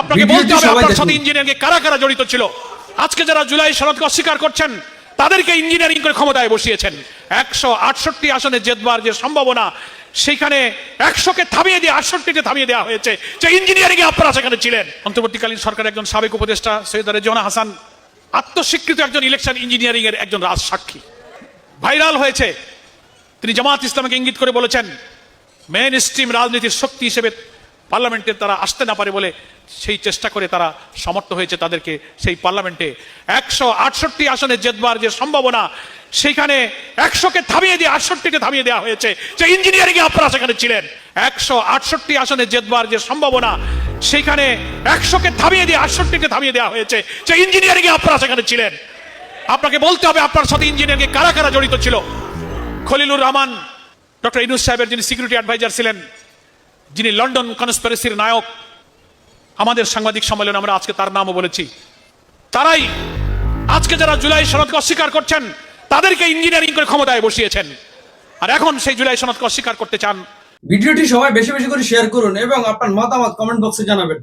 আপনাকে বলতে হবে আপনার সাথে ইঞ্জিনিয়ারিং কারা কারা জড়িত ছিল। আজকে যারা জুলাই সনদকে অস্বীকার করছেন তাদেরকে ইঞ্জিনিয়ারিং করে ক্ষমতায় বসিয়েছেন। 168 আসনে জেতবার যে সম্ভাবনা, সেখানে 100কে থামিয়ে দিয়ে 68তে থামিয়ে দেওয়া হয়েছে, যে ইঞ্জিনিয়ারিং এ আপনারা সেখানে ছিলেন। অন্তর্বর্তীকালীন সরকারের একজন সাবেক উপদেষ্টা সৈয়দ রেজওয়ানা হাসান আত্মস্বীকৃত একজন ইলেকশন ইঞ্জিনিয়ারিং এর একজন রাজ সাক্ষী, ভাইরাল হয়েছে। তিনি জামাত ইসলামকে ইঙ্গিত করে বলেছেন মেইন স্ট্রিম রাজনীতির শক্তি হিসেবে পার্লামেন্টে তারা আসতে না পারে বলে সেই চেষ্টা করে তারা সমর্থ হয়েছে তাদেরকে সেই পার্লামেন্টে 168 আসনে জেতবার যে সম্ভাবনা, সেখানে 100কে থামিয়ে দিয়ে 68তে থামিয়ে দেওয়া হয়েছে, যে ইঞ্জিনিয়ারিং এ আপনারা সেখানে ছিলেন। 168 আসনে জেতবার যে সম্ভাবনা, সেখানে 100কে থামিয়ে দিয়ে 68তে থামিয়ে দেওয়া হয়েছে, যে ইঞ্জিনিয়ারিং এ আপনারা সেখানে ছিলেন। আপনাকে বলতে হবে আপনার সাথে ইঞ্জিনিয়ারিং কারা কারা জড়িত ছিল। খলিলুর রহমান, ডক্টর ইউনূস সাহেবের যিনি সিকিউরিটি অ্যাডভাইজার ছিলেন, যিনি লন্ডন কনস্পিরেসির নায়ক, আমাদের সাংবাদিক সম্মেলনে আমরা আজকে তার নামও বলেছি। তারাই আজকে যারা জুলাই সনদকে অস্বীকার করছেন তাদেরকে ইঞ্জিনিয়ারিং করে ক্ষমতায় বসিয়েছেন, আর এখন সেই জুলাই সনদকে অস্বীকার করতে চান। ভিডিওটি সবাই বেশি বেশি করে শেয়ার করুন এবং আপনার মতামত কমেন্ট বক্সে জানাবেন।